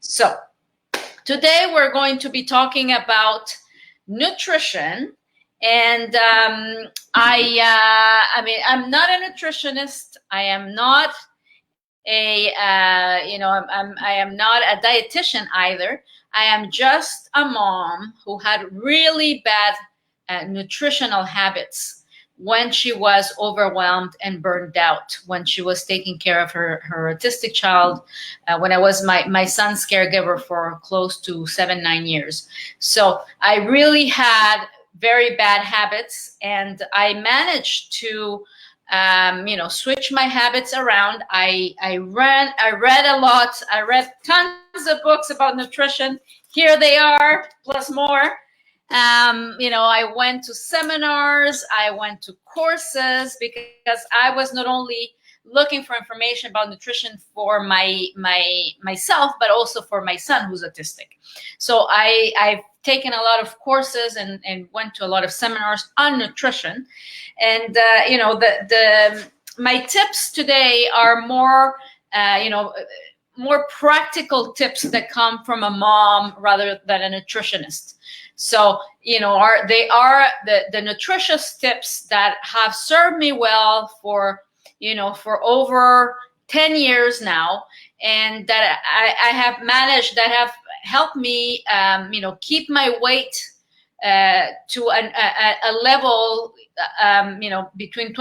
So today we're going to be talking about nutrition, and I mean, I'm not a nutritionist. I am not I am not a dietitian either. I am just a mom who had really bad nutritional habits when she was overwhelmed and burned out, when she was taking care of her autistic child, when I was my son's caregiver for close to 7-9 years. So I really had very bad habits, and I managed to switch my habits around. I read a lot. I read tons of books about nutrition. Here they are, plus more. I went to seminars, I went to courses, because I was not only looking for information about nutrition for myself, but also for my son who's autistic. So I've taken a lot of courses and went to a lot of seminars on nutrition. And my tips today are more more practical tips that come from a mom rather than a nutritionist. So, they are the nutritious tips that have served me well for over 10 years now, and that I have managed, that have helped me, keep my weight to a level, between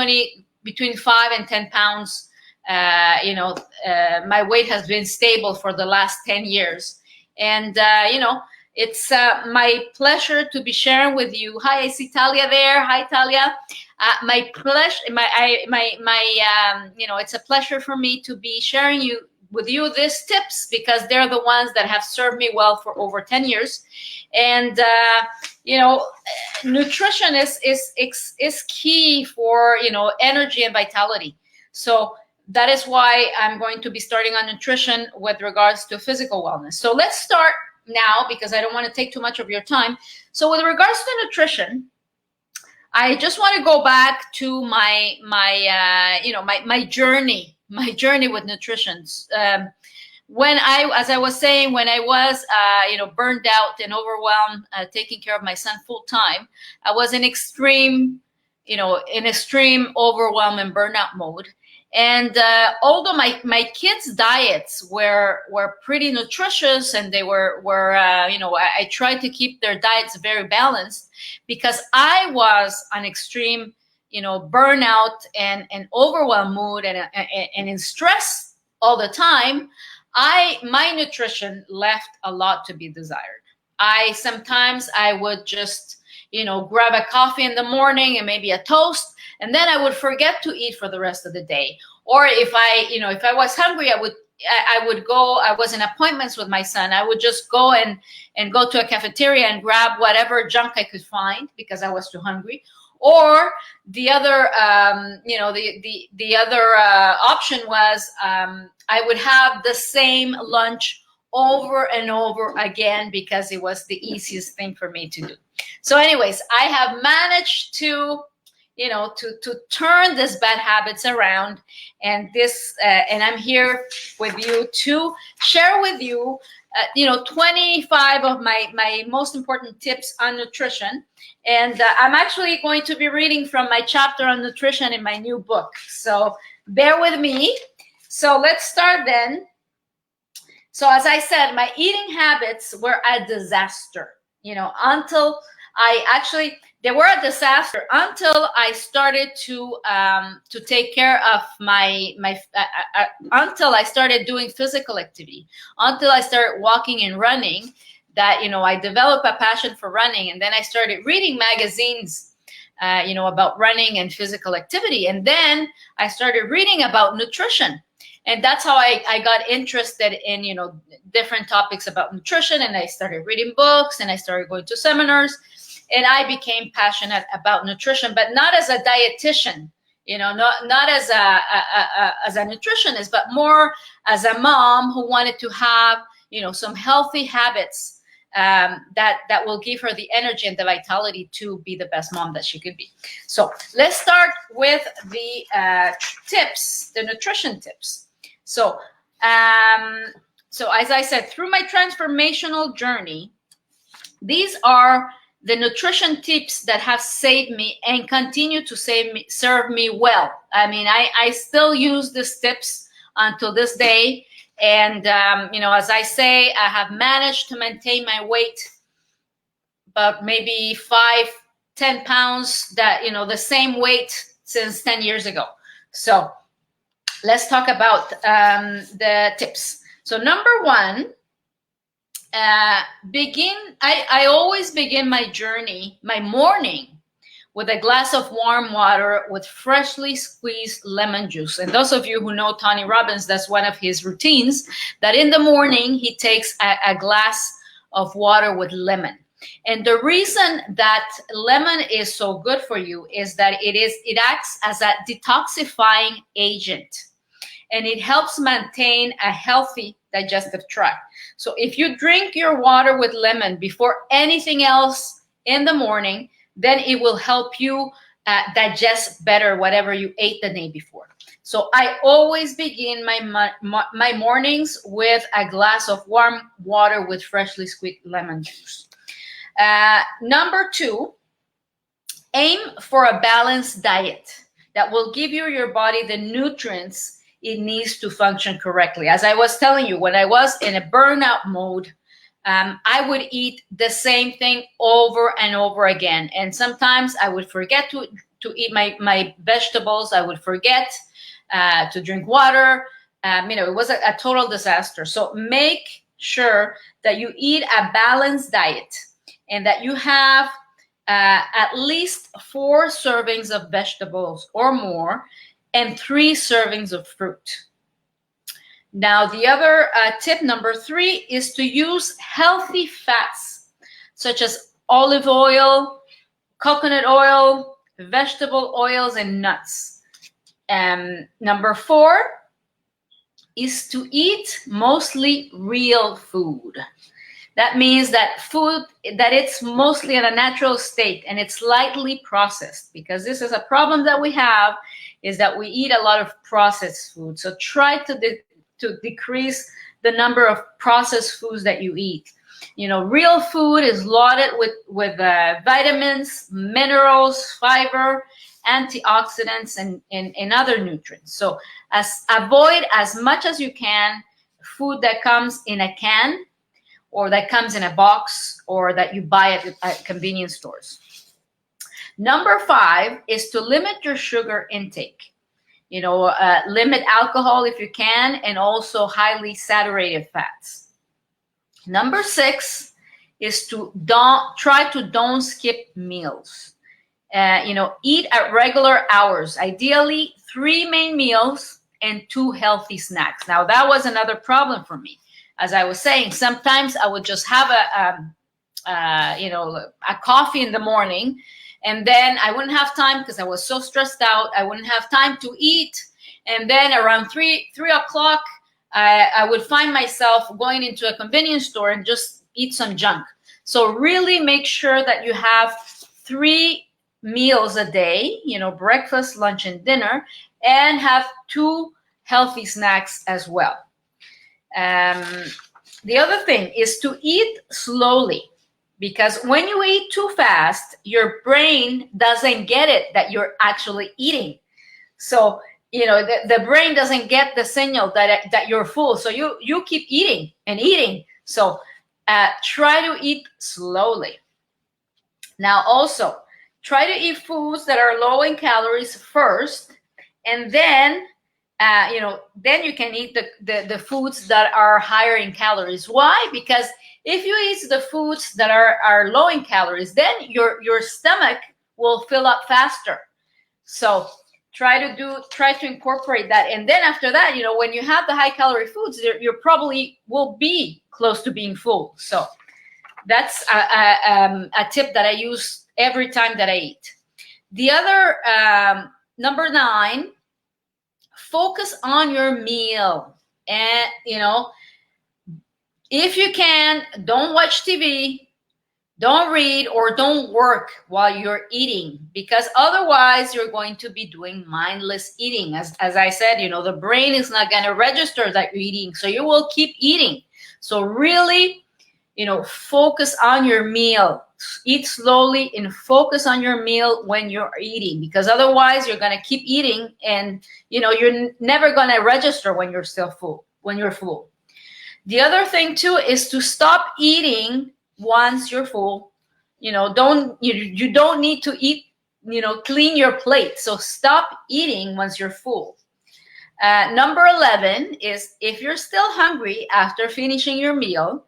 5 and 10 pounds. My weight has been stable for the last 10 years. And, it's my pleasure to be sharing with you. Hi, I see Talia there. Hi, Talia. My pleasure. It's a pleasure for me to be sharing with you these tips, because they're the ones that have served me well for over 10 years. And nutrition is key for energy and vitality. So that is why I'm going to be starting on nutrition with regards to physical wellness. So let's start now, because I don't want to take too much of your time. So with regards to nutrition, I just want to go back to my journey with nutrition. As I was saying, when I was burned out and overwhelmed, taking care of my son full time, I was in extreme overwhelm and burnout mode. And although my kids' diets were pretty nutritious, and they were I tried to keep their diets very balanced, because I was on extreme burnout and overwhelm mood, and in stress all the time. My nutrition left a lot to be desired. Sometimes I would just grab a coffee in the morning and maybe a toast, and then I would forget to eat for the rest of the day. Or if I was hungry, I would go. I was in appointments with my son. I would just go and go to a cafeteria and grab whatever junk I could find, because I was too hungry. Or the other, the other option was I would have the same lunch over and over again, because it was the easiest thing for me to do. So anyways, I have managed to turn these bad habits around, and I'm here with you to share with you 25 of my most important tips on nutrition. And I'm actually going to be reading from my chapter on nutrition in my new book, so bear with me. So let's start then. So as I said, my eating habits were a disaster, until they were a disaster until I started to take care of until I started doing physical activity, until I started walking and running. That I developed a passion for running, and then I started reading magazines, about running and physical activity, and then I started reading about nutrition. And that's how I got interested in, different topics about nutrition. And I started reading books, and I started going to seminars, and I became passionate about nutrition, but not as a dietitian, not as a nutritionist, but more as a mom who wanted to have, some healthy habits that will give her the energy and the vitality to be the best mom that she could be. So let's start with the tips, the nutrition tips. So So as I said, through my transformational journey, these are the nutrition tips that have saved me and continue to serve me well. I mean, I still use these tips until this day. And, as I say, I have managed to maintain my weight about maybe 5-10 pounds, that, the same weight since 10 years ago. So let's talk about the tips. So number one, I always begin my journey, my morning, with a glass of warm water with freshly squeezed lemon juice. And those of you who know Tony Robbins, that's one of his routines, that in the morning he takes a glass of water with lemon. And the reason that lemon is so good for you is that it acts as a detoxifying agent, and it helps maintain a healthy digestive tract. So if you drink your water with lemon before anything else in the morning, then it will help you digest better whatever you ate the day before. So I always begin my mornings with a glass of warm water with freshly squeezed lemon juice. Number two, aim for a balanced diet that will give your body the nutrients it needs to function correctly. As I was telling you, when I was in a burnout mode, I would eat the same thing over and over again. And sometimes I would forget to eat my vegetables. I would forget to drink water. It was a total disaster. So make sure that you eat a balanced diet and that you have at least 4 servings of vegetables or more, and 3 servings of fruit. Now, the other tip, number 3, is to use healthy fats, such as olive oil, coconut oil, vegetable oils, and nuts. Number 4 is to eat mostly real food. That means that it's mostly in a natural state and it's lightly processed, because this is a problem that we have, is that we eat a lot of processed food. So try to decrease the number of processed foods that you eat. Real food is loaded with vitamins, minerals, fiber, antioxidants, and other nutrients. So avoid as much as you can food that comes in a can, or that comes in a box, or that you buy at convenience stores. Number 5 is to limit your sugar intake. Limit alcohol if you can, and also highly saturated fats. Number 6 is to don't skip meals. Eat at regular hours, ideally 3 main meals and 2 healthy snacks. Now, that was another problem for me. As I was saying, sometimes I would just have a coffee in the morning, and then I wouldn't have time because I was so stressed out. I wouldn't have time to eat. And then around 3 o'clock, I would find myself going into a convenience store and just eat some junk. So really make sure that you have 3 meals a day, breakfast, lunch, and dinner, and have 2 healthy snacks as well. The other thing is to eat slowly, because when you eat too fast, your brain doesn't get it that you're actually eating. So, the brain doesn't get the signal that you're full. So you keep eating and eating. So try to eat slowly. Now, also try to eat foods that are low in calories first, and then then you can eat the foods that are higher in calories. Why? Because if you eat the foods that are low in calories, then your stomach will fill up faster. So try to incorporate that. And then after that, when you have the high calorie foods, you probably will be close to being full. So that's a tip that I use every time that I eat. The other, number 9, focus on your meal. And, if you can, don't watch TV, don't read, or don't work while you're eating, because otherwise you're going to be doing mindless eating. As I said, the brain is not going to register that you're eating, so you will keep eating. So really, focus on your meal. Eat slowly and focus on your meal when you're eating, because otherwise you're going to keep eating and you're never going to register when you're still full, when you're full. The other thing too is to stop eating once you're full. You don't need to eat, clean your plate. So stop eating once you're full. Number 11 is, if you're still hungry after finishing your meal,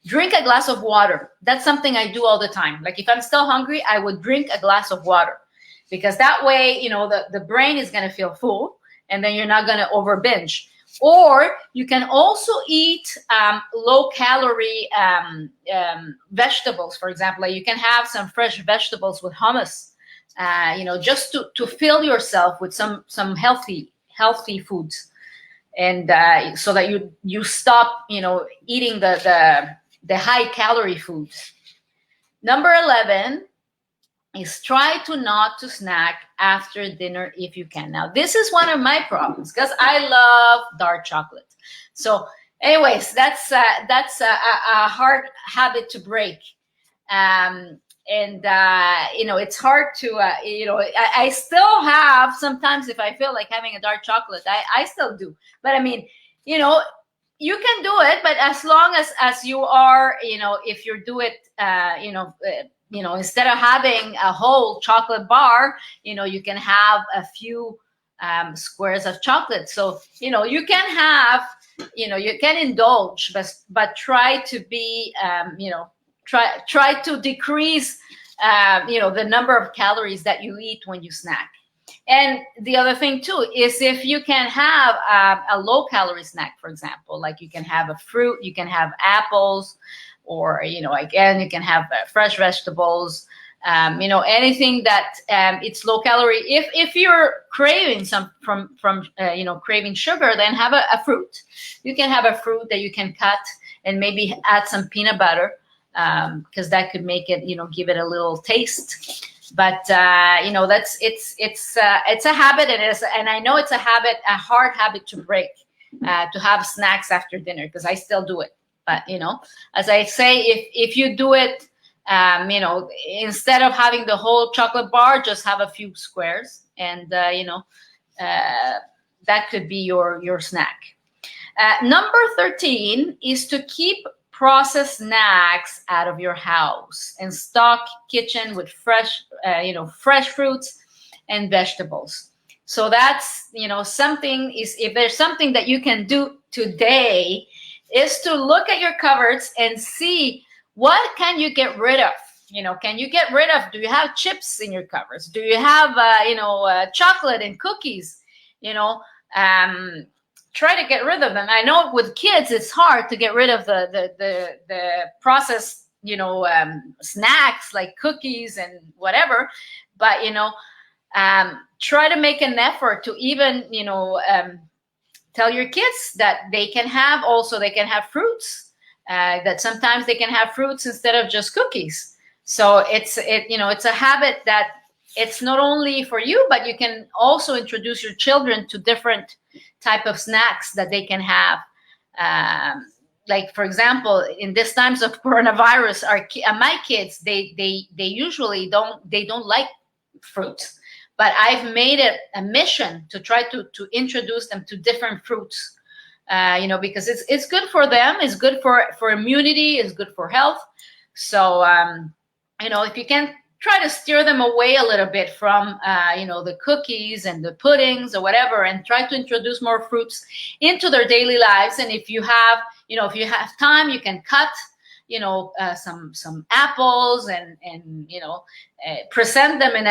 drink a glass of water. That's something I do all the time. Like if I'm still hungry, I would drink a glass of water, because that way, the brain is going to feel full and then you're not going to over binge. Or you can also eat low calorie vegetables. For example, like you can have some fresh vegetables with hummus, just to fill yourself with some healthy foods, and so that you stop eating the high calorie foods. Number 11 is try not to snack after dinner if you can. Now, this is one of my problems because I love dark chocolate. So anyways, that's a hard habit to break. It's hard to, I still have, sometimes if I feel like having a dark chocolate, I still do. But I mean, you can do it, but as long as you are, if you do it, instead of having a whole chocolate bar, you can have a few squares of chocolate. So, you can have, you can indulge, but try to be, try to decrease, the number of calories that you eat when you snack. And the other thing too is, if you can have a low calorie snack, for example, like you can have a fruit, you can have apples, or, again, you can have fresh vegetables, anything that it's low calorie. If you're craving from craving sugar, then have a fruit. You can have a fruit that you can cut and maybe add some peanut butter, because that could make it, give it a little taste. But it's a habit. And I know it's a hard habit to break, to have snacks after dinner, because I still do it. But as I say, if you do it, instead of having the whole chocolate bar, just have a few squares, and that could be your snack. Number 13 is to keep processed snacks out of your house and stock kitchen with fresh fruits and vegetables. So that's, something is, if there's something that you can do today, is to look at your cupboards and see what can you get rid of. Can you get rid of, do you have chips in your cupboards? Do you have, chocolate and cookies? Try to get rid of them. I know with kids, it's hard to get rid of the processed, snacks like cookies and whatever, but, try to make an effort to even, tell your kids that they can have fruits, that sometimes they can have fruits instead of just cookies. So it's a habit that it's not only for you, but you can also introduce your children to different type of snacks that they can have. Like, for example, in these times of coronavirus, my kids, they usually don't like fruits. But I've made it a mission to try to introduce them to different fruits, because it's good for them, it's good for immunity, it's good for health. So, if you can try to steer them away a little bit from, the cookies and the puddings or whatever, and try to introduce more fruits into their daily lives. And if you have, if you have time, you can cut, some apples and present them in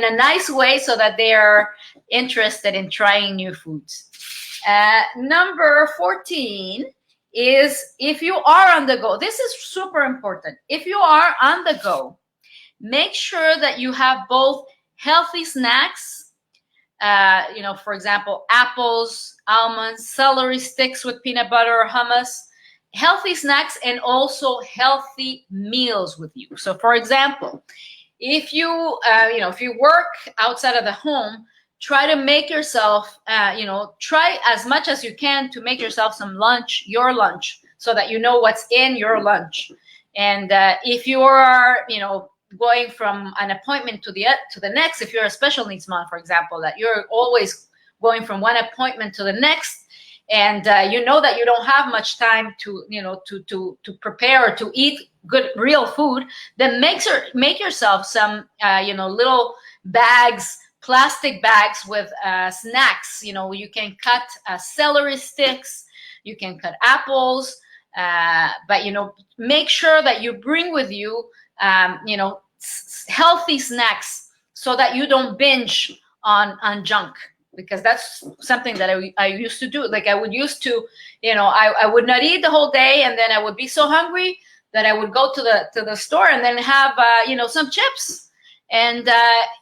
a nice way so that they are interested in trying new foods. Number 14 is, if you are on the go, this is super important. If you are on the go, make sure that you have both healthy snacks, for example, apples, almonds, celery sticks with peanut butter or hummus, healthy snacks, and also healthy meals with you. So, for example, if you, if you work outside of the home, try to make yourself, try as much as you can to make yourself some lunch, your lunch, so that you know what's in your lunch. And if you are, going from an appointment to the next, if you're a special needs mom, for example, that you're always going from one appointment to the next, and you know that you don't have much time to, to prepare or to eat good real food, then make yourself some, little bags, plastic bags with snacks. You can cut celery sticks, you can cut apples, but make sure that you bring with you healthy snacks, so that you don't binge on junk, because that's something that I used to do. Like, I would used to, I would not eat the whole day, and then I would be so hungry that I would go to the store and then have some chips. And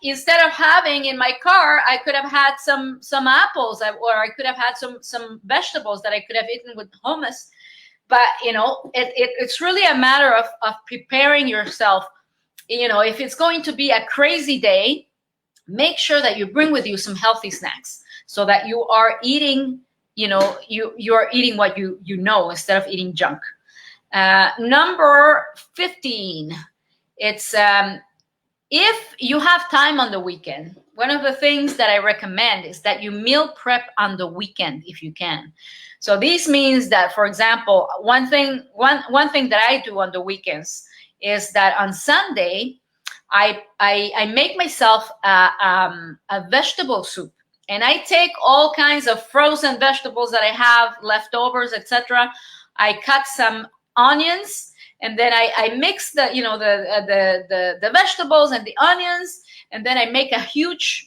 instead of having in my car, I could have had some apples, or I could have had some vegetables that I could have eaten with hummus. But it's really a matter of preparing yourself. If it's going to be a crazy day, make sure that you bring with you some healthy snacks, so that you are eating, you are eating what you instead of eating junk. Number 15, it's if you have time on the weekend, one of the things that I recommend is that you meal prep on the weekend if you can. So this means that, for example, one thing that I do on the weekends is that on Sunday, I make myself a vegetable soup, and I take all kinds of frozen vegetables that I have, leftovers, etc. I cut some onions, and then I mix the vegetables and the onions, and then I make a huge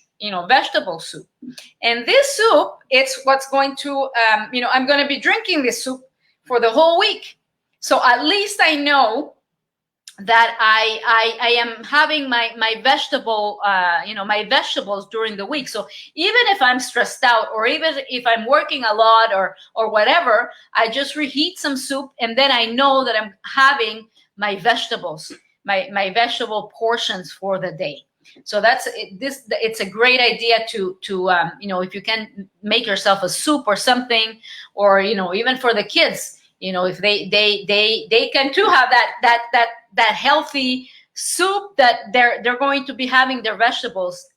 vegetable soup. And this soup, it's what's going to I'm going to be drinking this soup for the whole week. So at least I know that I am having my vegetable, my vegetables during the week. So even if I'm stressed out, or even if I'm working a lot, or whatever, I just reheat some soup, and then I know that I'm having my vegetables, my vegetable portions for the day. So that's it. It's a great idea to if you can make yourself a soup or something, or even for the kids, if they can too have that healthy soup, that they're going to be having their vegetables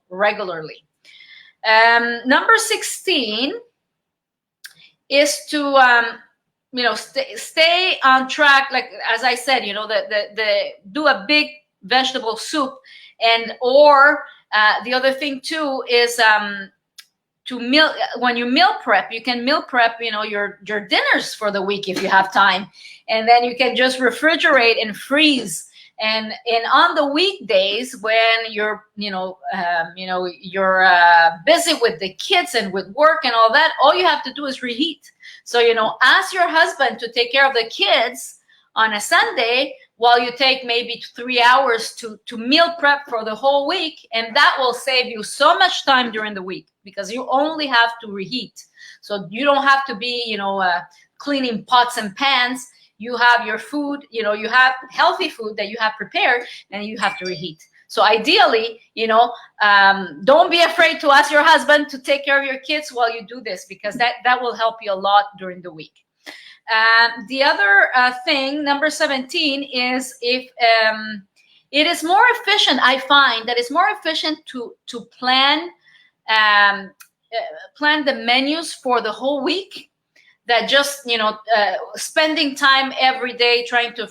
regularly. Number 16 is to stay on track, like as I said, the do a big vegetable soup. And or the other thing too is when you meal prep, you can meal prep your dinners for the week if you have time, and then you can just refrigerate and freeze. And on the weekdays when you're busy with the kids and with work and all that, all you have to do is reheat. So ask your husband to take care of the kids on a Sunday, while you take maybe 3 hours to meal prep for the whole week. And that will save you so much time during the week, because you only have to reheat. So you don't have to be, cleaning pots and pans. You have your food, you have healthy food that you have prepared, and you have to reheat. So ideally, don't be afraid to ask your husband to take care of your kids while you do this, because that will help you a lot during the week. The other thing, number 17, is if it is more efficient, I find that it's more efficient to plan the menus for the whole week, that just spending time every day trying to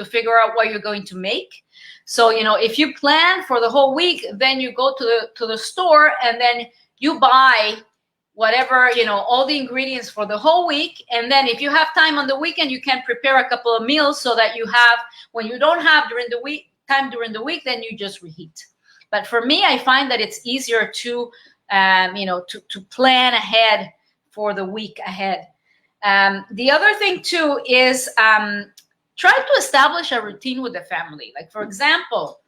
figure out what you're going to make. So if you plan for the whole week, then you go to the store, and then you buy whatever, all the ingredients for the whole week. And then if you have time on the weekend, you can prepare a couple of meals, so that you have, when you don't have during the week, then you just reheat. But for me, I find that it's easier to plan ahead for the week ahead. The other thing too is try to establish a routine with the family. Like, for example,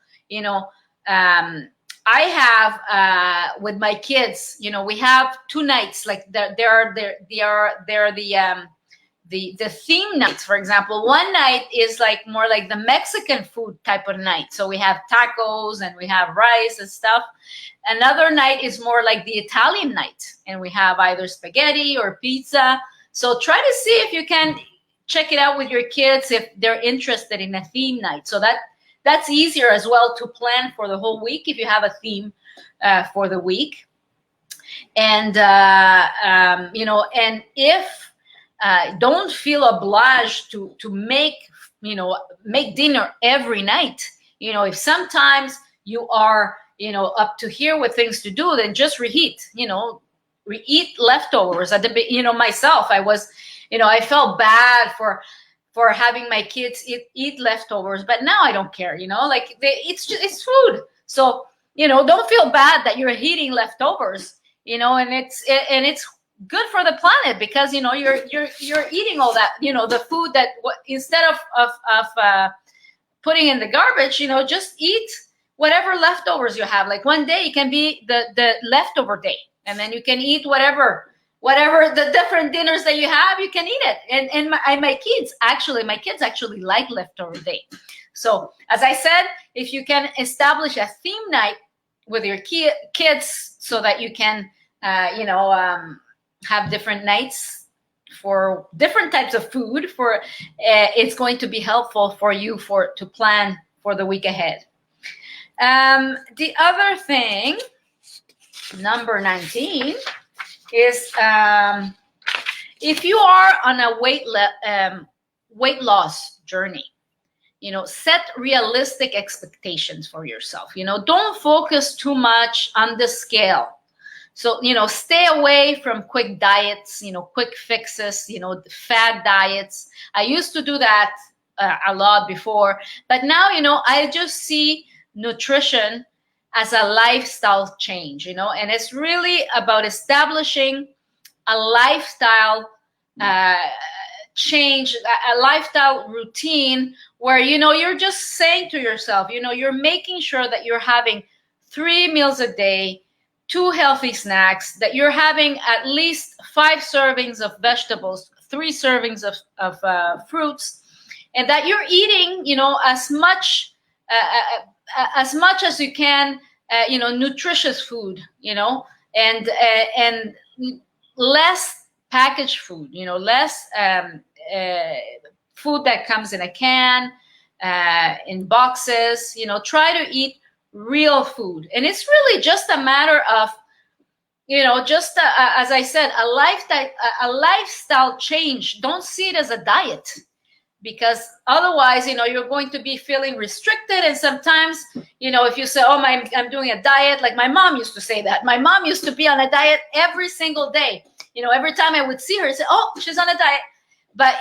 I have with my kids, we have 2 nights. Like they're the the theme nights. For example, one night is like more like the Mexican food type of night. So we have tacos and we have rice and stuff. Another night is more like the Italian night, and we have either spaghetti or pizza. So try to see if you can check it out with your kids if they're interested in a theme night. So that's easier as well to plan for the whole week if you have a theme for the week. And and if don't feel obliged to make make dinner every night. If sometimes you are up to here with things to do, then just reheat. Reheat leftovers. At the myself, I felt bad for having my kids eat leftovers, but now I don't care. It's food. So don't feel bad that you're eating leftovers. And it's good for the planet, because you're eating all that, the food that instead of putting in the garbage, just eat whatever leftovers you have. Like one day it can be the leftover day, and then you can eat whatever the different dinners that you have, you can eat it. And my kids actually like leftover day. So as I said, if you can establish a theme night with your kids so that you can have different nights for different types of food, it's going to be helpful for you to plan for the week ahead. The other thing, number 19, is if you are on a weight loss journey, set realistic expectations for yourself. Don't focus too much on the scale. So, stay away from quick diets, quick fixes, fad diets. I used to do that a lot before, but now, I just see nutrition as a lifestyle change, and it's really about establishing a lifestyle change, a lifestyle routine where, you're just saying to yourself, you're making sure that you're having 3 meals a day, 2 healthy snacks, that you're having at least 5 servings of vegetables, 3 servings of fruits, and that you're eating, as much as you can, nutritious food, and less packaged food, less food that comes in a can, in boxes. Try to eat real food. And it's really just a matter of, as I said, a lifestyle change. Don't see it as a diet, because otherwise, you're going to be feeling restricted. And sometimes, if you say, oh, I'm doing a diet, like my mom used to say that. My mom used to be on a diet every single day. Every time I would see her, say, oh, she's on a diet. But,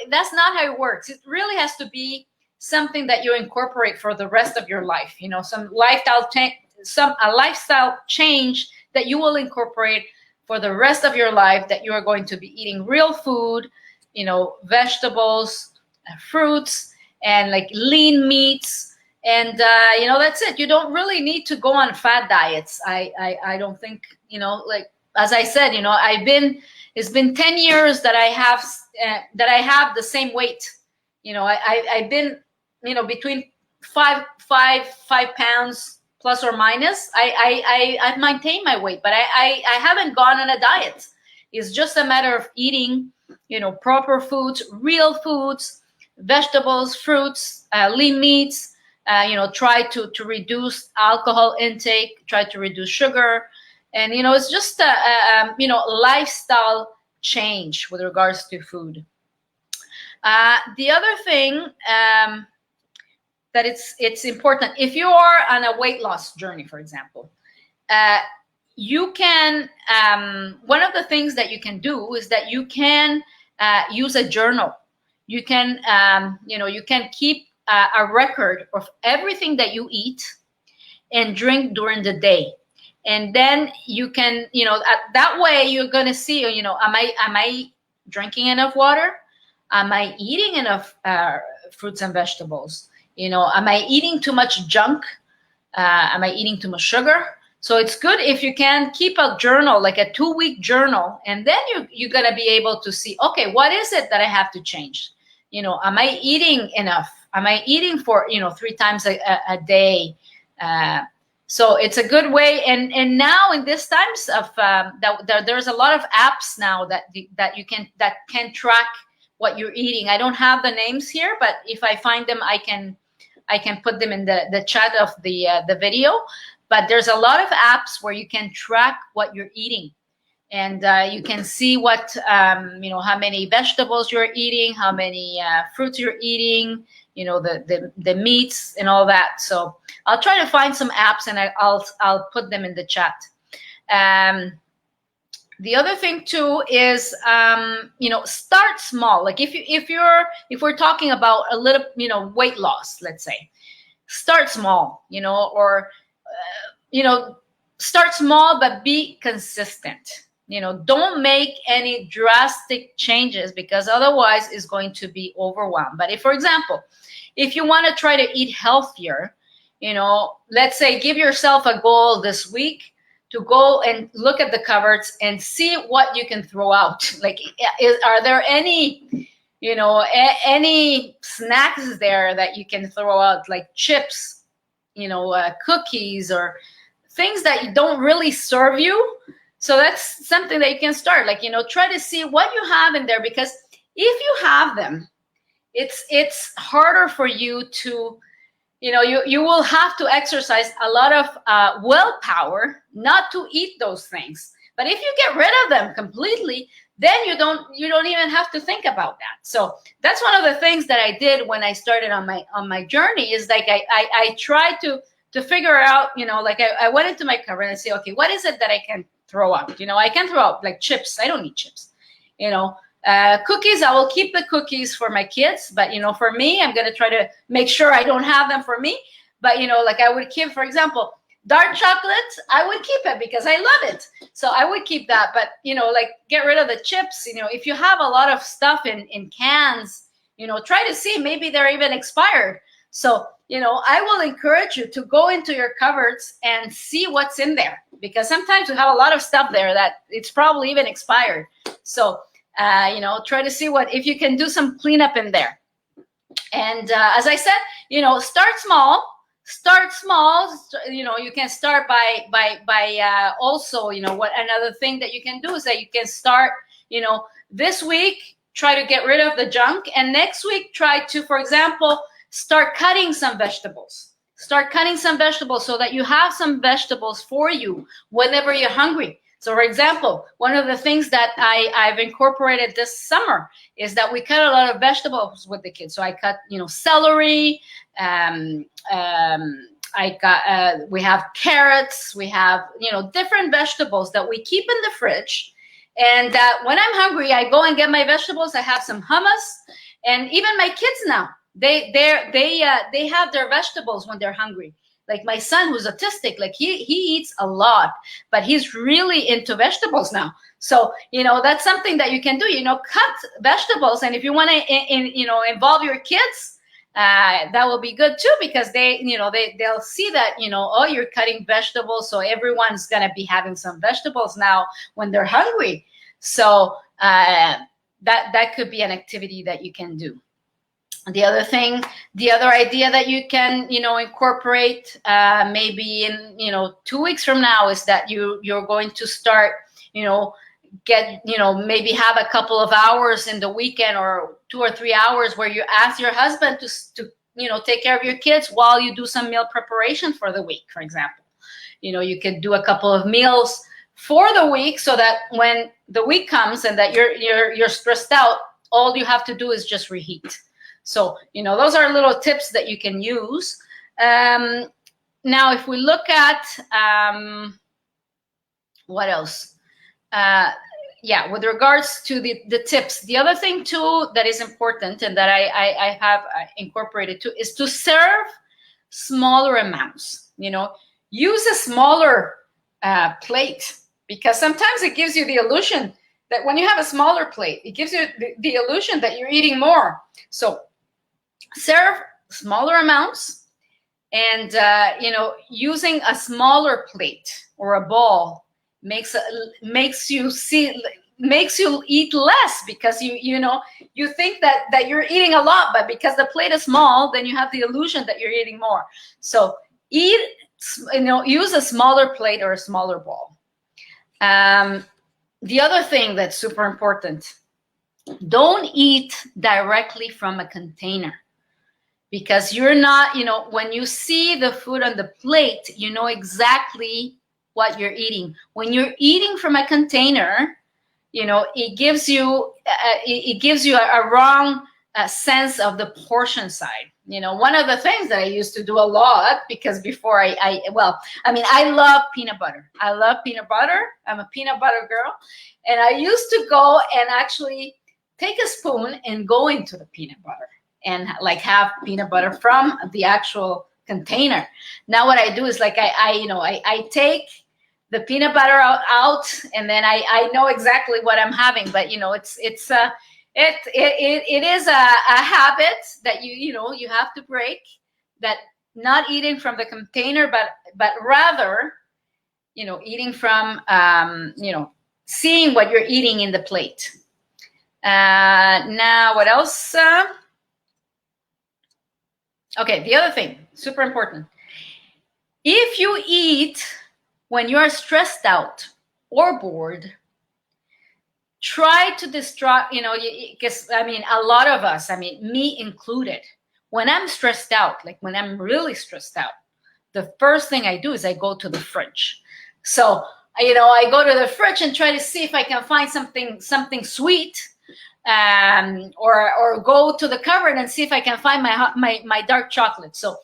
that's not how it works. It really has to be something that you incorporate for the rest of your life. A lifestyle change that you will incorporate for the rest of your life, that you are going to be eating real food, vegetables, fruits, and like lean meats. And, that's it. You don't really need to go on fad diets. I don't think, like, as I said, it's been 10 years that I have the same weight. I've been, between 5 pounds plus or minus. I've maintained my weight, but I haven't gone on a diet. It's just a matter of eating, proper foods, real foods, vegetables, fruits, lean meats. Try to reduce alcohol intake, try to reduce sugar, and it's just a lifestyle change with regards to food. The other thing that it's important, if you are on a weight loss journey, for example, you can, one of the things that you can do is that you can use a journal. You can, you can keep a record of everything that you eat and drink during the day. And then you can, that way you're going to see, am I drinking enough water? Am I eating enough fruits and vegetables? Am I eating too much junk? Am I eating too much sugar? So it's good if you can keep a journal, like a 2-week journal, and then you're going to be able to see, okay, what is it that I have to change? Am I eating enough? Am I eating for 3 times a day? So it's a good way. And now in these times of there's a lot of apps now that can track what you're eating. I don't have the names here, but if I find them, I can put them in the chat of the video. But there's a lot of apps where you can track what you're eating, and you can see what how many vegetables you're eating, how many fruits you're eating, the meats and all that. So I'll try to find some apps, and I'll put them in the chat. The other thing too is start small. Like if we're talking about a little weight loss, let's say, start small, or start small, but be consistent. Don't make any drastic changes, because otherwise it's going to be overwhelmed. But if, for example, if you want to try to eat healthier, let's say give yourself a goal this week to go and look at the cupboards and see what you can throw out. Like, are there any any snacks there that you can throw out, like chips, cookies, or things that don't really serve you? So that's something that you can start, like, try to see what you have in there, because if you have them, it's harder for you to, you will have to exercise a lot of willpower not to eat those things. But if you get rid of them completely, then you don't even have to think about that. So that's one of the things that I did when I started on my journey, is like I tried to figure out, like I went into my cupboard and say, okay, what is it that I can throw out? I can throw out like chips. I don't eat chips. Cookies, I will keep the cookies for my kids, but for me, I'm gonna try to make sure I don't have them for me. But like I would keep, for example, dark chocolate, I would keep it because I love it. So I would keep that. But like get rid of the chips. If you have a lot of stuff in cans, try to see, maybe they're even expired. So I will encourage you to go into your cupboards and see what's in there, because sometimes you have a lot of stuff there that it's probably even expired. So try to see if you can do some cleanup in there. And as I said, start small. You can start by also, what another thing that you can do is that you can start, this week, try to get rid of the junk. And next week, try to, for example, start cutting some vegetables. Start cutting some vegetables so that you have some vegetables for you whenever you're hungry. So, for example, one of the things that I've incorporated this summer is that we cut a lot of vegetables with the kids. So I cut, celery. We have carrots. We have, different vegetables that we keep in the fridge. And when I'm hungry, I go and get my vegetables. I have some hummus, and even my kids now, they have their vegetables when they're hungry. Like my son, who's autistic, like he eats a lot, but he's really into vegetables now. So, that's something that you can do, cut vegetables. And if you want to, involve your kids, that will be good too, because they'll see that, oh, you're cutting vegetables. So everyone's going to be having some vegetables now when they're hungry. So that could be an activity that you can do. The other idea that you can, incorporate maybe in, 2 weeks from now is that you're going to start, maybe have a couple of hours in the weekend, or 2 or 3 hours, where you ask your husband to take care of your kids while you do some meal preparation for the week, for example. You could do a couple of meals for the week, so that when the week comes and that you're stressed out, all you have to do is just reheat. So, those are little tips that you can use. Now, if we look at what else? With regards to the tips, the other thing too that is important, and that I have incorporated too, is to serve smaller amounts. Use a smaller plate, because sometimes it gives you the illusion that when you have a smaller plate, it gives you the illusion that you're eating more. So serve smaller amounts, and using a smaller plate or a ball makes you eat less, because you think that you're eating a lot, but because the plate is small, then you have the illusion that you're eating more. So eat, use a smaller plate or a smaller bowl. The other thing that's super important, don't eat directly from a container, because you're not, when you see the food on the plate, you know exactly what you're eating. When you're eating from a container, it gives you a wrong sense of the portion side. One of the things that I used to do a lot, because before I love peanut butter. I love peanut butter. I'm a peanut butter girl. And I used to go and actually take a spoon and go into the peanut butter and like have peanut butter from the actual container. Now what I do is like I take the peanut butter out, and then I know exactly what I'm having. But it is a habit that you have to break, that not eating from the container, but rather eating from seeing what you're eating in the plate. Now what else? Okay, the other thing, super important. If you eat when you are stressed out or bored, try to distract, because a lot of us, me included, when I'm stressed out, like when I'm really stressed out, the first thing I do is I go to the fridge. So, I go to the fridge and try to see if I can find something sweet, or go to the cupboard and see if I can find my dark chocolate. So,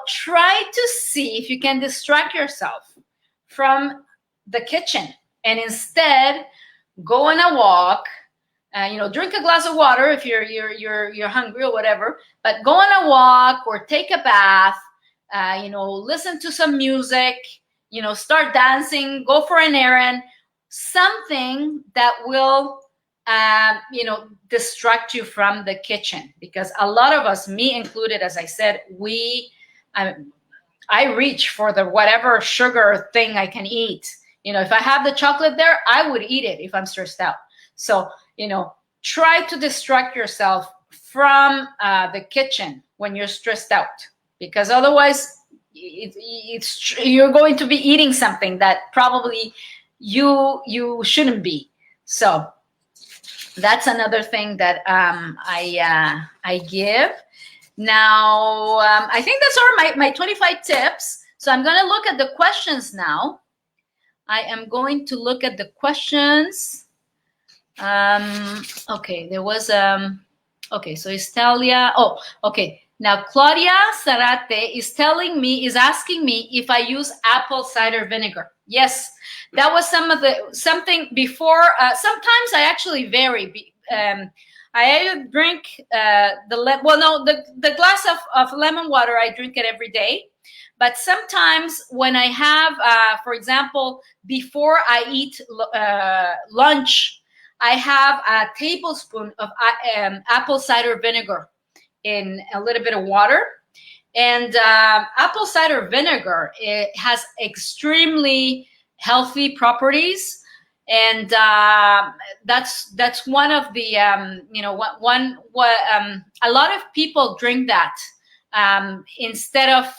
try to see if you can distract yourself from the kitchen, and instead go on a walk. Drink a glass of water if you're hungry or whatever. But go on a walk or take a bath. Listen to some music. Start dancing. Go for an errand. Something that will distract you from the kitchen, because a lot of us, me included, as I said, I reach for the whatever sugar thing I can eat. If I have the chocolate there, I would eat it if I'm stressed out. So, try to distract yourself from the kitchen when you're stressed out, because otherwise you're going to be eating something that probably you shouldn't be. So that's another thing that I give. Now, I think that's all my 25 tips. So I'm going to look at the questions now. I am going to look at the questions. Okay, there was, okay, so Estalia. Oh, okay. Now, Claudia Zarate is asking me if I use apple cider vinegar. Yes, that was something before. Sometimes I actually vary. I drink the glass of lemon water, I drink it every day. But sometimes when I have, for example, before I eat lunch, I have a tablespoon of apple cider vinegar in a little bit of water. And apple cider vinegar, it has extremely healthy properties. And that's one of the, a lot of people drink that instead of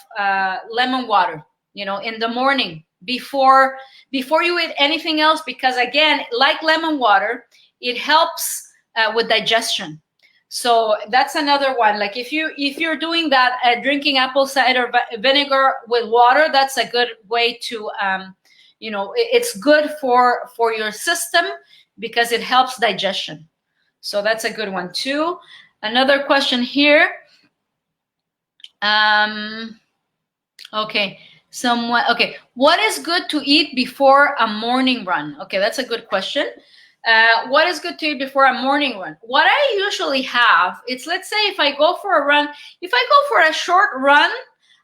lemon water, in the morning before you eat anything else, because again, like lemon water, it helps with digestion. So that's another one. Like if you're doing that, drinking apple cider vinegar with water, that's a good way to, it's good for your system because it helps digestion. So that's a good one too. Another question here. Okay. Okay. What is good to eat before a morning run? Okay, that's a good question. What is good to eat before a morning run? What I usually have, it's, let's say if I go for a run, if I go for a short run,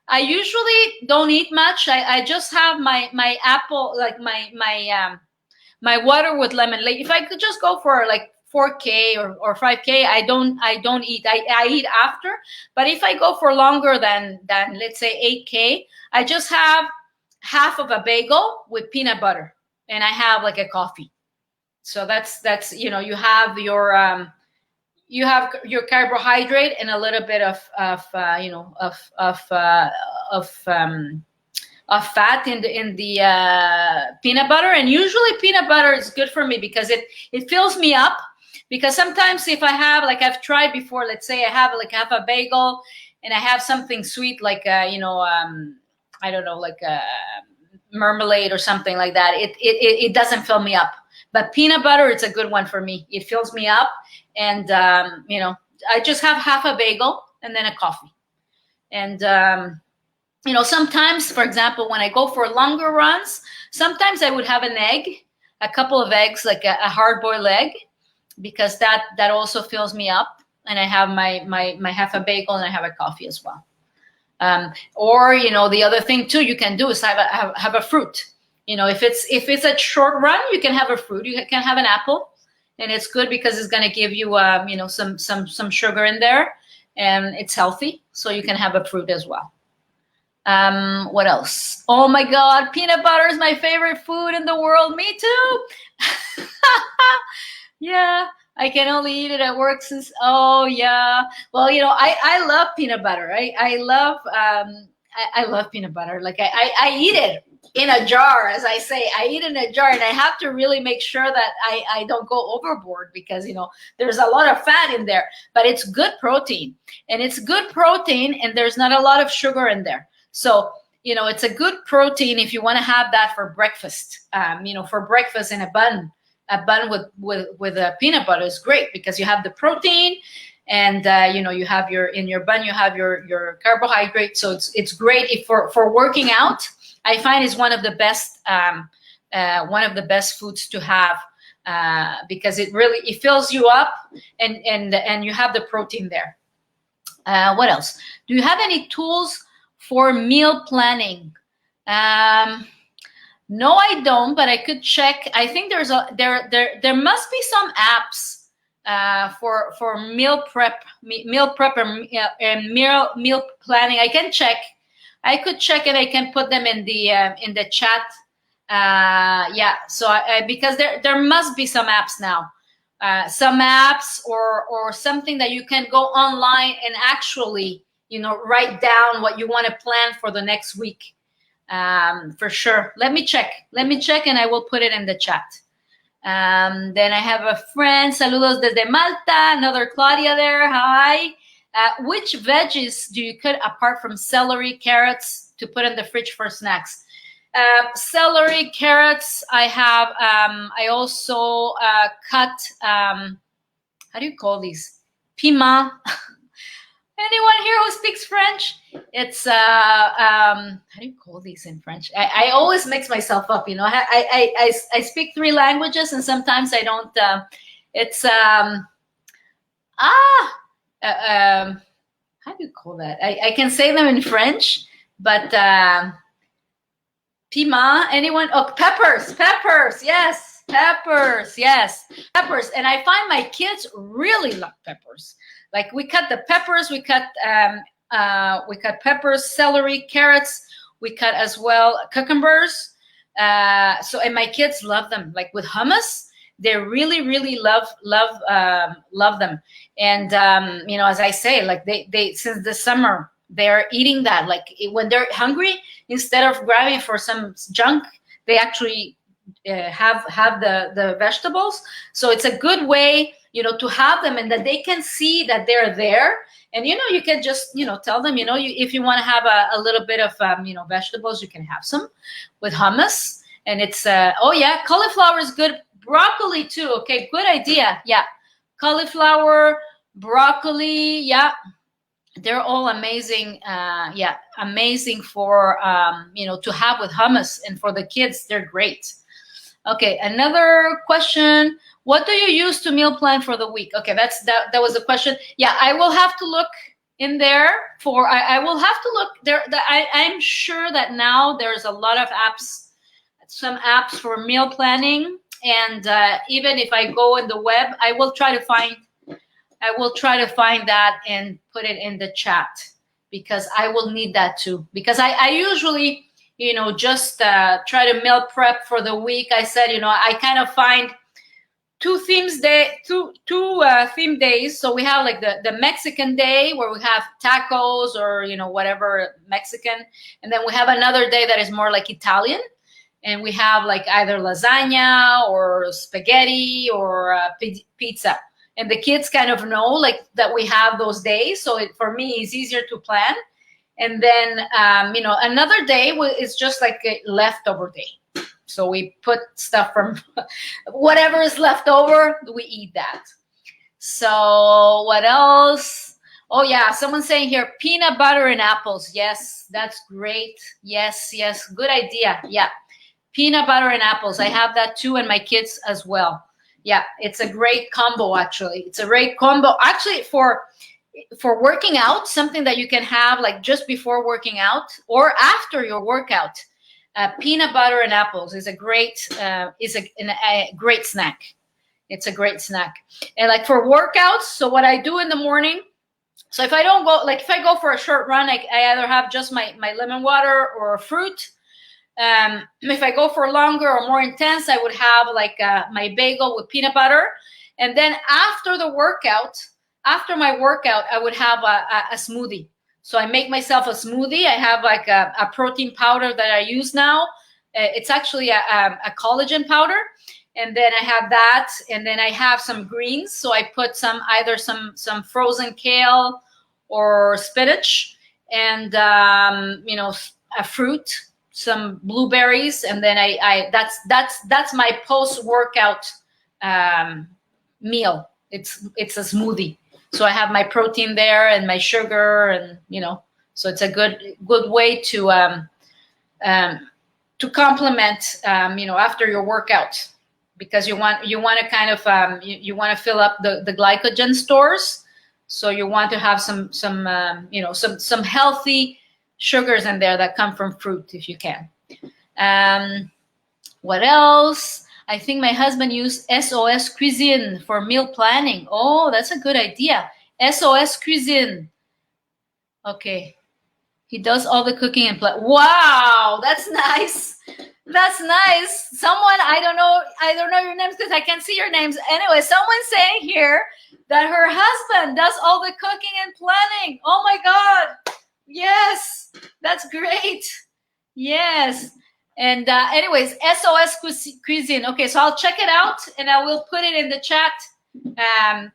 I usually don't eat much. I just have my apple, like my water with lemon. Like if I could just go for like 4K or 5K, I don't eat. I eat after. But if I go for longer than let's say 8K, I just have half of a bagel with peanut butter, and I have like a coffee. So that's you know, you have your carbohydrate and a little bit of you know, of fat in the peanut butter. And usually peanut butter is good for me because it fills me up. Because sometimes if I have, like I've tried before, let's say I have like half a bagel and I have something sweet like you know, I don't know, like a marmalade or something like that, it doesn't fill me up. But peanut butter, it's a good one for me. It fills me up. And you know, I just have half a bagel and then a coffee. And you know, sometimes, for example, when I go for longer runs, sometimes I would have an egg, a couple of eggs, like a hard-boiled egg, because that also fills me up. And I have my half a bagel and I have a coffee as well. Or you know, the other thing too you can do is have a fruit. You know, if it's a short run, you can have a fruit. You can have an apple, and it's good because it's going to give you you know, some sugar in there, and it's healthy. So you can have a fruit as well. What else? Oh my God, peanut butter is my favorite food in the world. Me too. Yeah, I can only eat it at work since. Oh yeah. Well, you know, I love peanut butter. I love peanut butter. Like I eat it in a jar, as I say. I eat in a jar, and I have to really make sure that I don't go overboard, because you know, there's a lot of fat in there, but it's good protein, and there's not a lot of sugar in there. So you know, it's a good protein if you want to have that for breakfast. You know, for breakfast in a bun with a peanut butter is great, because you have the protein, and you know, you have in your bun you have your carbohydrate. So it's great if for working out. I find it's one of the best foods to have, because it fills you up, and you have the protein there. What else? Do you have any tools for meal planning? No, I don't, but I could check. I think there must be some apps for meal prep and meal planning. I can check. I could check, and I can put them in the chat. Yeah. So because there must be some apps now, some apps or something that you can go online and actually, you know, write down what you want to plan for the next week. For sure. Let me check, and I will put it in the chat. Then I have a friend. Saludos desde Malta. Another Claudia there. Hi. Which veggies do you cut apart from celery, carrots to put in the fridge for snacks? Celery, carrots. I have. I also cut. How do you call these? Piment. Anyone here who speaks French? It's how do you call these in French? I always mix myself up. You know, I speak 3 languages, and sometimes I don't. It's how do you call that? I can say them in French, but piment. Anyone? Oh, peppers. Yes, peppers. And I find my kids really love peppers. Like we cut the peppers, we cut peppers, celery, carrots. We cut as well cucumbers. And my kids love them. Like with hummus, they really love them. And you know, as I say, like they since the summer they're eating that. Like when they're hungry, instead of grabbing for some junk, they actually have the vegetables. So it's a good way, you know, to have them, and that they can see that they're there. And, you know, you can just, you know, tell them, you know, if you want to have a little bit of, you know, vegetables, you can have some with hummus. And it's, oh yeah, cauliflower is good. Broccoli too. Okay, good idea. Yeah. Cauliflower, broccoli. Yeah. They're all amazing. Yeah. Amazing for, you know, to have with hummus, and for the kids, they're great. Okay. Another question. What do you use to meal plan for the week? Okay, that was the question. Yeah, I will have to look in there for. I will have to look there. I'm sure that now there's a lot of apps, some apps for meal planning, and even if I go in the web, I will try to find that and put it in the chat, because I will need that too. Because I usually, just try to meal prep for the week. I said, I kind of find two theme days. So we have like the Mexican day where we have tacos or whatever Mexican, and then we have another day that is more like Italian, and we have like either lasagna or spaghetti or pizza. And the kids kind of know like that we have those days, so for me it's easier to plan. And then another day is just like a leftover day. So we put stuff from whatever is left over, we eat that. So what else? Oh yeah, someone's saying here, peanut butter and apples. Yes, that's great. Yes, good idea. Yeah, peanut butter and apples. I have that too, and my kids as well. Yeah, it's a great combo, actually. It's a great combo. Actually, for working out, something that you can have like just before working out or after your workout. Peanut butter and apples is a great great snack. It's a great snack. And like for workouts, so what I do in the morning, so if I go for a short run, I either have just my lemon water or a fruit. If I go for longer or more intense, I would have like my bagel with peanut butter. And then after my workout, I would have a smoothie. So I make myself a smoothie. I have like a protein powder that I use now. It's actually a collagen powder. And then I have that. And then I have some greens. So I put either some frozen kale or spinach and, a fruit, some blueberries. And then that's my post-workout meal. It's a smoothie. So I have my protein there and my sugar, and so it's a good way to complement after your workout, because you want to kind of you want to fill up the glycogen stores. So you want to have some healthy sugars in there that come from fruit if you can. What else? I think my husband used SOS Cuisine for meal planning. Oh, that's a good idea. SOS Cuisine. Okay. He does all the cooking and Wow, that's nice. That's nice. Someone, I don't know your names because I can't see your names. Anyway, someone's saying here that her husband does all the cooking and planning. Oh my God. Yes, that's great. Yes. And anyways, SOS Cuisine. Okay, so I'll check it out and I will put it in the chat.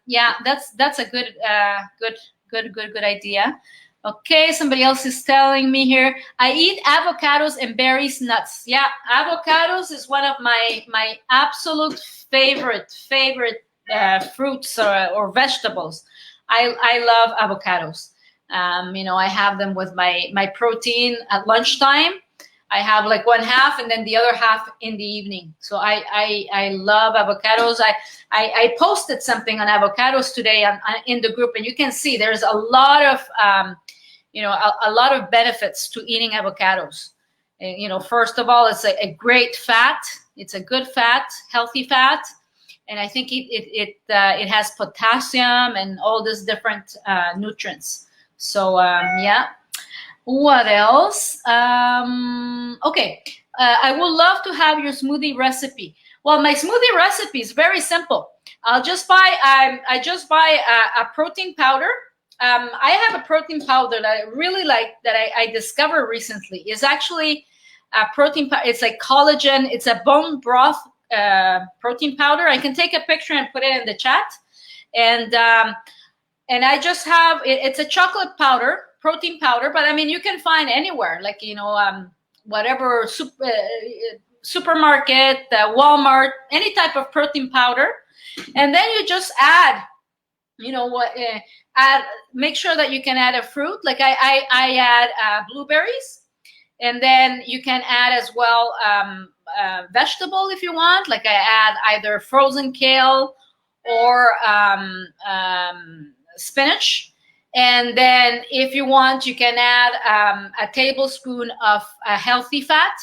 Yeah, that's a good idea. Okay, somebody else is telling me here. I eat avocados and berries, nuts. Yeah, avocados is one of my absolute favorite fruits or vegetables. I love avocados. I have them with my protein at lunchtime. I have like one half and then the other half in the evening. So I love avocados. I posted something on avocados today in the group, and you can see there's a lot of a lot of benefits to eating avocados. First of all, it's a great fat. It's a good fat, healthy fat, and I think it has potassium and all these different nutrients. So yeah. What else? Okay. I would love to have your smoothie recipe. Well, my smoothie recipe is very simple. I just buy a protein powder. I have a protein powder that I really like that I discovered recently. It's actually a protein powder. It's like collagen. It's a bone broth protein powder. I can take a picture and put it in the chat. And I just have it's a chocolate powder. Protein powder, but I mean, you can find anywhere, like, whatever supermarket, Walmart, any type of protein powder. And then you just add, make sure that you can add a fruit. Like I add blueberries, and then you can add as well vegetable if you want. Like I add either frozen kale or spinach. And then if you want, you can add a tablespoon of healthy fat.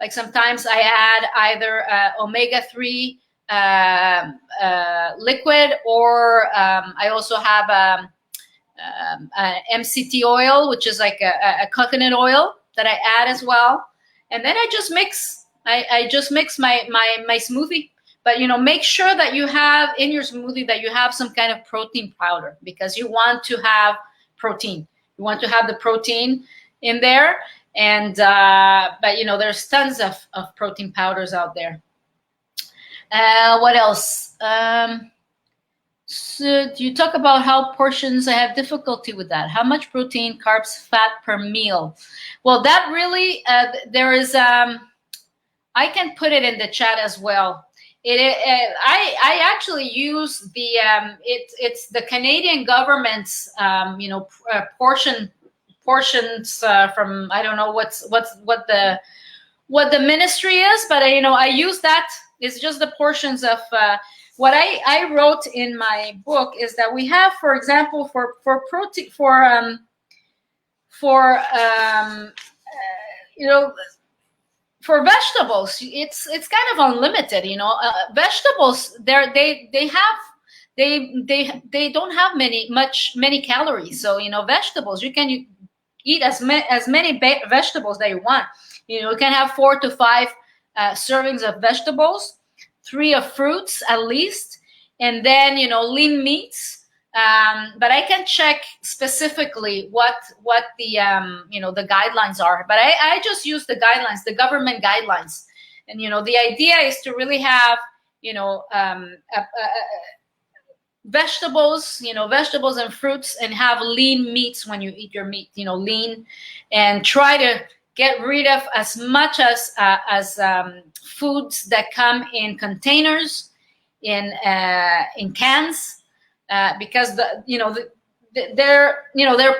Like sometimes I add either omega-3 liquid, or I also have MCT oil, which is like a coconut oil that I add as well. and then I just mix. I just mix my smoothie. But make sure that you have in your smoothie that you have some kind of protein powder, because you want to have protein. You want to have the protein in there, and but there's tons of protein powders out there. What else? So you talk about how portions. I have difficulty with that. How much protein, carbs, fat per meal? Well, that really there is. I can put it in the chat as well. I actually use the it's the Canadian government's portions from, I don't know what the ministry is, but I use that. It's just the portions of what I wrote in my book is that we have, for example, for protein for vegetables, it's kind of unlimited. Vegetables, they don't have many calories. So vegetables, you can eat as many vegetables that you want. You can have 4 to 5 servings of vegetables, 3 of fruits at least, and then lean meats. But I can check specifically what the the guidelines are. But I just use the guidelines, the government guidelines, and the idea is to really have vegetables, vegetables and fruits, and have lean meats when you eat your meat, lean, and try to get rid of as much as foods that come in containers, in cans. Because they're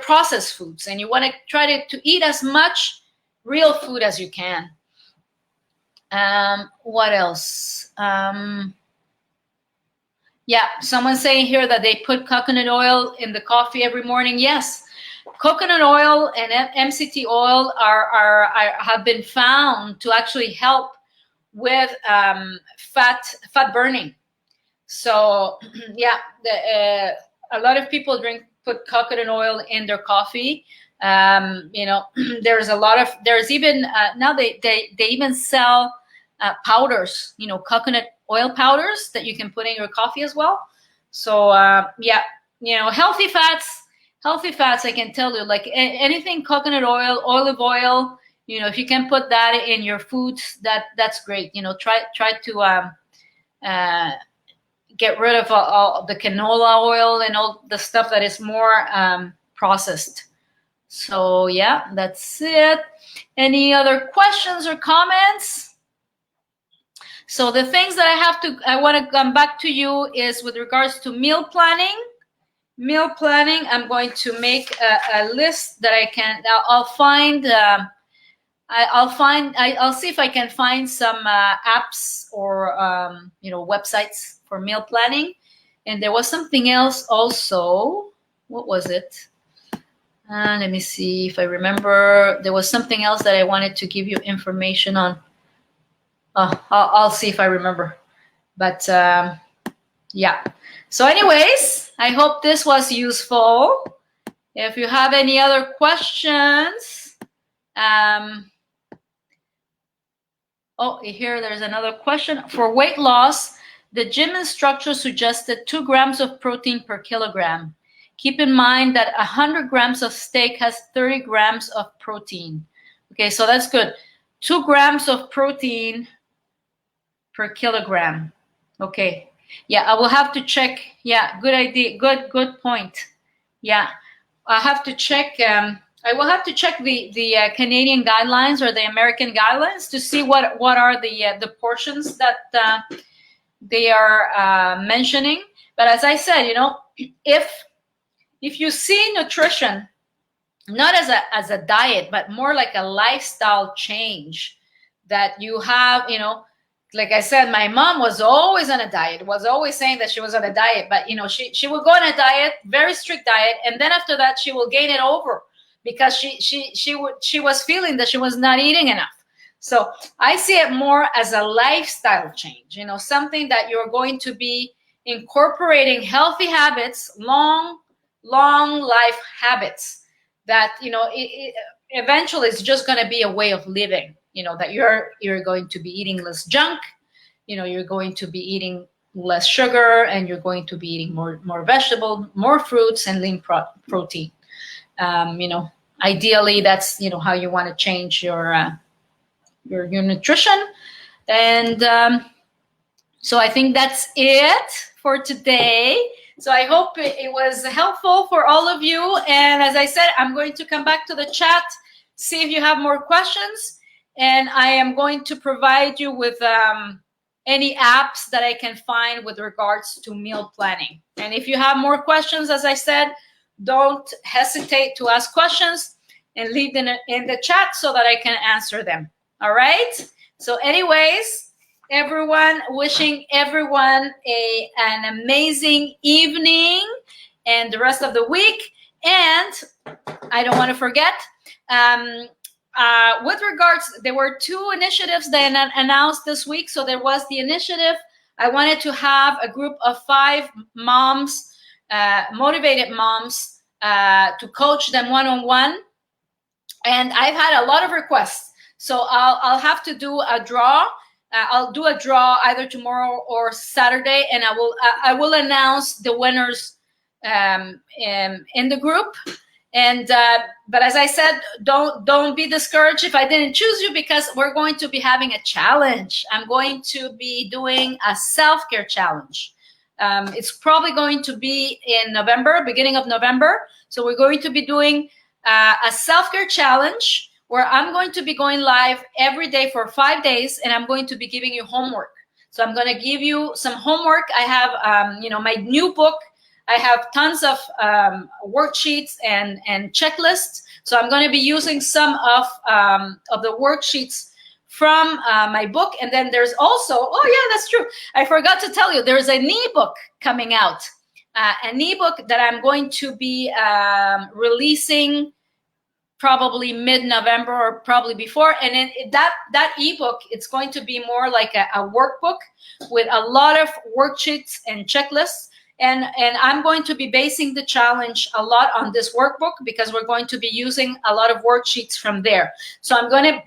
processed foods, and you want to try to eat as much real food as you can. What else? Yeah, someone's saying here that they put coconut oil in the coffee every morning. Yes, coconut oil and MCT oil have been found to actually help with fat burning. So yeah, a lot of people put coconut oil in their coffee. There's even now they even sell powders, coconut oil powders that you can put in your coffee as well. So yeah, healthy fats, I can tell you, like anything coconut oil, olive oil, if you can put that in your foods, that's great. Try to get rid of all the canola oil and all the stuff that is more processed. So yeah, that's it. Any other questions or comments? So the things that I want to come back to you is with regards to meal planning. Meal planning, I'm going to make a list that I'll see if I can find some apps or websites for meal planning. And there was something else also. What was it? Let me see if I remember. There was something else that I wanted to give you information on. I'll see if I remember. But yeah. So anyways, I hope this was useful. If you have any other questions, here there's another question. For weight loss, the gym instructor suggested 2 grams of protein per kilogram. Keep in mind that 100 grams of steak has 30 grams of protein. Okay, so that's good. 2 grams of protein per kilogram. Okay. Yeah, I will have to check. Yeah, good idea. Good point. Yeah, I have to check. I will have to check the Canadian guidelines or the American guidelines to see what are the portions that they are mentioning. But as I said, if you see nutrition not as a diet, but more like a lifestyle change, that you have, like I said, my mom was always on a diet, was always saying that she was on a diet, but she would go on a diet, very strict diet, and then after that she will gain it over because she was feeling that she was not eating enough. So I see it more as a lifestyle change, something that you're going to be incorporating healthy habits, long life habits that eventually it's just going to be a way of living. that you're going to be eating less junk, you're going to be eating less sugar, and you're going to be eating more vegetable, more fruits, and lean protein. Ideally, that's how you want to change your nutrition. And so I think that's it for today. So I hope it was helpful for all of you. And as I said, I'm going to come back to the chat, see if you have more questions, and I am going to provide you with any apps that I can find with regards to meal planning. And if you have more questions, as I said, don't hesitate to ask questions and leave them in the chat so that I can answer them. All right? So anyways, everyone, wishing everyone an amazing evening and the rest of the week. And I don't want to forget, with regards, there were 2 initiatives that announced this week. So there was the initiative, I wanted to have a group of 5 moms, motivated moms, to coach them one-on-one. And I've had a lot of requests. So I'll have to do a draw. I'll do a draw either tomorrow or Saturday, and I will announce the winners in the group. And but as I said, don't be discouraged if I didn't choose you, because we're going to be having a challenge. I'm going to be doing a self-care challenge. It's probably going to be in November, beginning of November. So we're going to be doing a self-care challenge where I'm going to be going live every day for 5 days, and I'm going to be giving you homework. So I'm going to give you some homework. I have, my new book. I have tons of worksheets and checklists. So I'm going to be using some of the worksheets from my book. And then there's also, oh yeah, that's true. I forgot to tell you, there's an ebook coming out, an ebook that I'm going to be releasing probably mid-November or probably before. And then that ebook, it's going to be more like a workbook with a lot of worksheets and checklists. And I'm going to be basing the challenge a lot on this workbook, because we're going to be using a lot of worksheets from there. So I'm going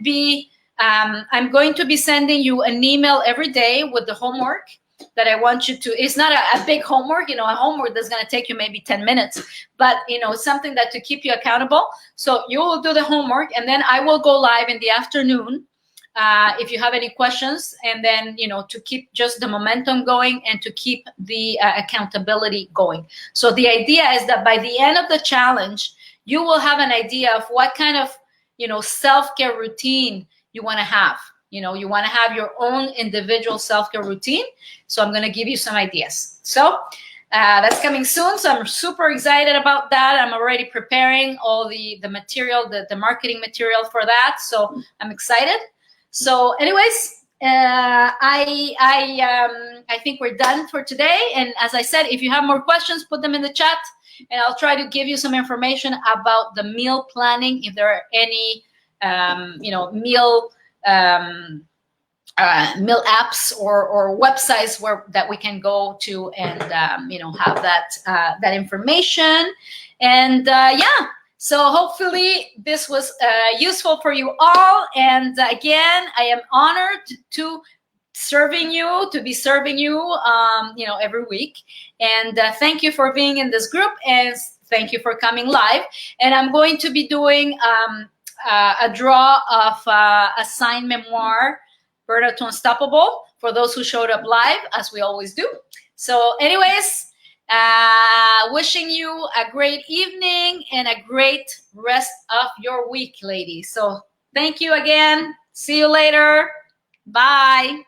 to be sending you an email every day with the homework that I want you to. It's not a big homework, a homework that's going to take you maybe 10 minutes, but something that to keep you accountable. So you will do the homework, and then I will go live in the afternoon if you have any questions, and then to keep just the momentum going and to keep the accountability going. So the idea is that by the end of the challenge, you will have an idea of what kind of self-care routine you want to have. You want to have your own individual self-care routine. So I'm going to give you some ideas. So that's coming soon. So I'm super excited about that. I'm already preparing all the material, the marketing material for that. So I'm excited. So anyways, I think we're done for today. And as I said, if you have more questions, put them in the chat, and I'll try to give you some information about the meal planning. If there are any, meal apps or websites that we can go to and have that information. And so hopefully this was useful for you all. And again, I am honored to be serving you every week. And thank you for being in this group, and thank you for coming live. And I'm going to be doing a draw of a signed memoir, Burnout to Unstoppable, for those who showed up live, as we always do. So anyways, wishing you a great evening and a great rest of your week, ladies. So thank you again. See you later. Bye.